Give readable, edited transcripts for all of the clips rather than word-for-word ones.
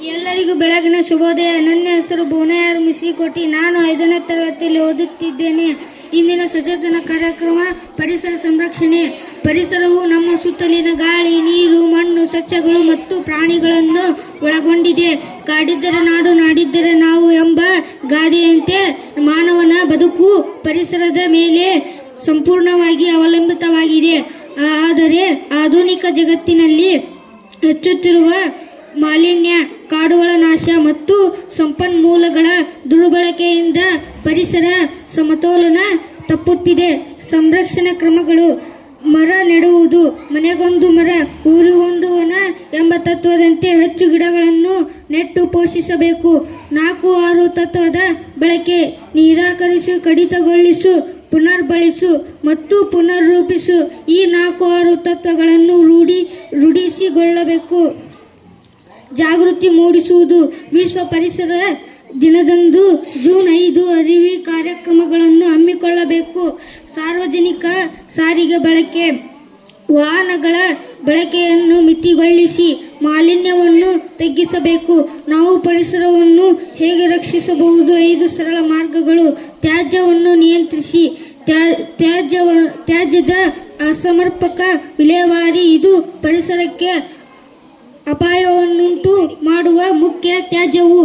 ಎಲ್ಲರಿಗೂ ಬೆಳಗಿನ ಶುಭೋದಯ. ನನ್ನ ಹೆಸರು ಭುವನಯ್ಯ ಮಿಸಿಕೋಟಿ. ನಾನು 5ನೇ ತರಗತಿಯಲ್ಲಿ ಓದುತ್ತಿದ್ದೇನೆ. ಇಂದಿನ ಸಚೇತನ ಕಾರ್ಯಕ್ರಮ ಪರಿಸರ ಸಂರಕ್ಷಣೆ. ಪರಿಸರವು ನಮ್ಮ ಸುತ್ತಲಿನ ಗಾಳಿ, ನೀರು, ಮಣ್ಣು, ಸಸ್ಯಗಳು ಮತ್ತು ಪ್ರಾಣಿಗಳನ್ನು ಒಳಗೊಂಡಿದೆ. ಕಾಡಿದ್ದರೆ ನಾಡು, ನಾಡಿದ್ದರೆ ನಾವು ಎಂಬ ಗಾದೆಯಂತೆ ಮಾನವನ ಬದುಕು ಪರಿಸರದ ಮೇಲೆ ಸಂಪೂರ್ಣವಾಗಿ ಅವಲಂಬಿತವಾಗಿದೆ. ಆದರೆ ಆಧುನಿಕ ಜಗತ್ತಿನಲ್ಲಿ ಹೆಚ್ಚುತ್ತಿರುವ ಮಾಲಿನ್ಯ, ಕಾಡುಗಳ ನಾಶ ಮತ್ತು ಸಂಪನ್ಮೂಲಗಳ ದುರ್ಬಳಕೆಯಿಂದ ಪರಿಸರ ಸಮತೋಲನ ತಪ್ಪುತ್ತಿದೆ. ಸಂರಕ್ಷಣಾ ಕ್ರಮಗಳು: ಮರ ನೆಡುವುದು. ಮನೆಗೊಂದು ಮರ, ಊರಿಗೊಂದು ವನ ಎಂಬ ತತ್ವದಂತೆ ಹೆಚ್ಚು ಗಿಡಗಳನ್ನು ನೆಟ್ಟು ಪೋಷಿಸಬೇಕು. 4-6 ತತ್ವದ ಬಳಕೆ: ನಿರಾಕರಿಸು, ಕಡಿತಗೊಳಿಸು, ಪುನರ್ಬಳಸು ಮತ್ತು ಪುನರ್ರೂಪಿಸು. ಈ 4-6 ತತ್ವಗಳನ್ನು ರೂಢಿಸಿಕೊಳ್ಳಬೇಕು. ಜಾಗೃತಿ ಮೂಡಿಸುವುದು: ವಿಶ್ವ ಪರಿಸರ ದಿನದಂದು ಜೂನ್ 5 ಅರಿವು ಕಾರ್ಯಕ್ರಮಗಳನ್ನು ಹಮ್ಮಿಕೊಳ್ಳಬೇಕು. ಸಾರ್ವಜನಿಕ ಸಾರಿಗೆ ಬಳಕೆ: ವಾಹನಗಳ ಬಳಕೆಯನ್ನು ಮಿತಿಗೊಳಿಸಿ ಮಾಲಿನ್ಯವನ್ನು ತಗ್ಗಿಸಬೇಕು. ನಾವು ಪರಿಸರವನ್ನು ಹೇಗೆ ರಕ್ಷಿಸಬಹುದು? 5 ಸರಳ ಮಾರ್ಗಗಳು. ತ್ಯಾಜ್ಯವನ್ನು ನಿಯಂತ್ರಿಸಿ. ತ್ಯಾಜ್ಯದ ಅಸಮರ್ಪಕ ವಿಲೇವಾರಿ: ಇದು ಪರಿಸರಕ್ಕೆ ಅಪಾಯವನ್ನುಂಟು ಮಾಡುವ ಮುಖ್ಯ ತ್ಯಾಜ್ಯವು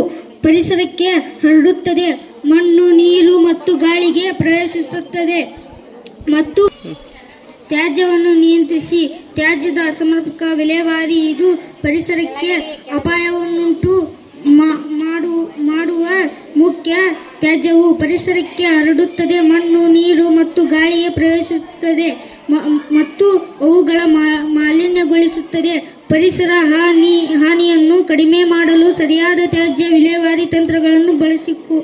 ಪರಿಸರಕ್ಕೆ ಹರಡುತ್ತದೆ, ಮಣ್ಣು, ನೀರು ಮತ್ತು ಗಾಳಿಗೆ ಪ್ರವೇಶಿಸುತ್ತದೆ. ಮತ್ತು ತ್ಯಾಜ್ಯವನ್ನು ನಿಯಂತ್ರಿಸಿ. ತ್ಯಾಜ್ಯದ ಅಸಮರ್ಪಕ ವಿಲೇವಾರಿ: ಇದು ಪರಿಸರಕ್ಕೆ ಅಪಾಯವನ್ನುಂಟು ಮಾಡುವ ಮುಖ್ಯ ತ್ಯಾಜ್ಯವು ಪರಿಸರಕ್ಕೆ ಹರಡುತ್ತದೆ, ಮಣ್ಣು, ನೀರು ಮತ್ತು ಗಾಳಿಗೆ ಪ್ರವೇಶಿಸುತ್ತದೆ ಮತ್ತು ಅವುಗಳ ಮಾಲಿನ್ಯಗೊಳಿಸುತ್ತದೆ. ಪರಿಸರ ಹಾನಿಯನ್ನು ಕಡಿಮೆ ಮಾಡಲು ಸರಿಯಾದ ತ್ಯಾಜ್ಯ ವಿಲೇವಾರಿ ತಂತ್ರಗಳನ್ನು ಬಳಸಿಕೊ.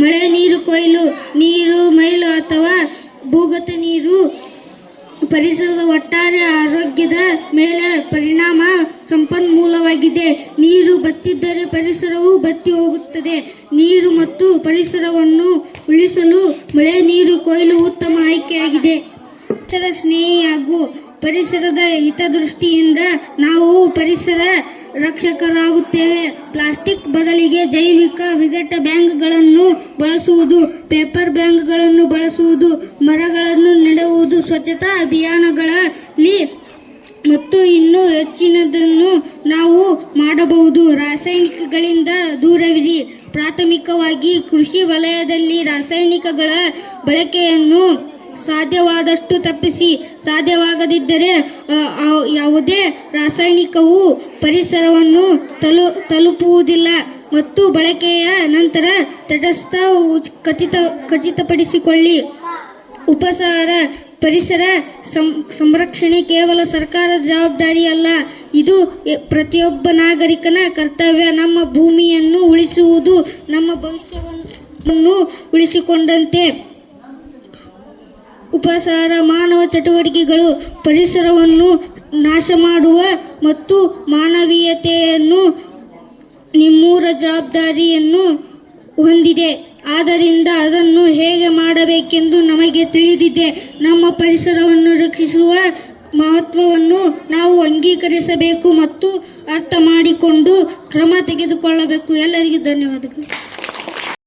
ಮಳೆ ನೀರು ಕೊಯ್ಲು: ನೀರು, ಮೈಲು ಅಥವಾ ಭೂಗತ ನೀರು ಪರಿಸರದ ಒಟ್ಟಾರೆ ಆರೋಗ್ಯದ ಮೇಲೆ ಪರಿಣಾಮ ಸಂಪನ್ಮೂಲವಾಗಿದೆ. ನೀರು ಬತ್ತಿದ್ದರೆ ಪರಿಸರವು ಬತ್ತಿ ಹೋಗುತ್ತದೆ. ನೀರು ಮತ್ತು ಪರಿಸರವನ್ನು ಉಳಿಸಲು ಮಳೆ ನೀರು ಕೊಯ್ಲು ಉತ್ತಮ ಆಯ್ಕೆಯಾಗಿದೆ. ಪರಿಸರ ಸ್ನೇಹಿಯಾಗು. ಪರಿಸರದ ಹಿತದೃಷ್ಟಿಯಿಂದ ನಾವು ಪರಿಸರ ರಕ್ಷಕರಾಗುತ್ತೇವೆ. ಪ್ಲಾಸ್ಟಿಕ್ ಬದಲಿಗೆ ಜೈವಿಕ ವಿಘಟ ಬ್ಯಾಗ್ಗಳನ್ನು ಬಳಸುವುದು, ಪೇಪರ್ ಬ್ಯಾಗ್ಗಳನ್ನು ಬಳಸುವುದು, ಮರಗಳನ್ನು ನೆಡುವುದು, ಸ್ವಚ್ಛತಾ ಅಭಿಯಾನಗಳಲ್ಲಿ ಮತ್ತು ಇನ್ನೂ ಹೆಚ್ಚಿನದನ್ನು ನಾವು ಮಾಡಬಹುದು. ರಾಸಾಯನಿಕಗಳಿಂದ ದೂರವಿರಿ. ಪ್ರಾಥಮಿಕವಾಗಿ ಕೃಷಿ ವಲಯದಲ್ಲಿ ರಾಸಾಯನಿಕಗಳ ಬಳಕೆಯನ್ನು ಸಾಧ್ಯವಾದಷ್ಟು ತಪ್ಪಿಸಿ. ಸಾಧ್ಯವಾಗದಿದ್ದರೆ ಯಾವುದೇ ರಾಸಾಯನಿಕವು ಪರಿಸರವನ್ನು ತಲುಪುವುದಿಲ್ಲ ಮತ್ತು ಬಳಕೆಯ ನಂತರ ತಟಸ್ಥ ಖಚಿತಪಡಿಸಿಕೊಳ್ಳಿ. ಉಪಸಾರ: ಪರಿಸರ ಸಂರಕ್ಷಣೆ ಕೇವಲ ಸರ್ಕಾರದ ಜವಾಬ್ದಾರಿಯಲ್ಲ, ಇದು ಪ್ರತಿಯೊಬ್ಬ ನಾಗರಿಕನ ಕರ್ತವ್ಯ. ನಮ್ಮ ಭೂಮಿಯನ್ನು ಉಳಿಸುವುದು ನಮ್ಮ ಭವಿಷ್ಯವನ್ನು ಉಳಿಸಿಕೊಂಡಂತೆ. ಉಪಸಾರ: ಮಾನವ ಚಟುವಟಿಕೆಗಳು ಪರಿಸರವನ್ನು ನಾಶ ಮಾಡುವ ಮತ್ತು ಮಾನವೀಯತೆಯನ್ನು ನಿಮ್ಮೂರ ಜವಾಬ್ದಾರಿಯನ್ನು ಹೊಂದಿದೆ. ಆದ್ದರಿಂದ ಅದನ್ನು ಹೇಗೆ ಮಾಡಬೇಕೆಂದು ನಮಗೆ ತಿಳಿದಿದೆ. ನಮ್ಮ ಪರಿಸರವನ್ನು ರಕ್ಷಿಸುವ ಮಹತ್ವವನ್ನು ನಾವು ಅಂಗೀಕರಿಸಬೇಕು ಮತ್ತು ಅರ್ಥ ಮಾಡಿಕೊಂಡು ಕ್ರಮ ತೆಗೆದುಕೊಳ್ಳಬೇಕು. ಎಲ್ಲರಿಗೂ ಧನ್ಯವಾದಗಳು.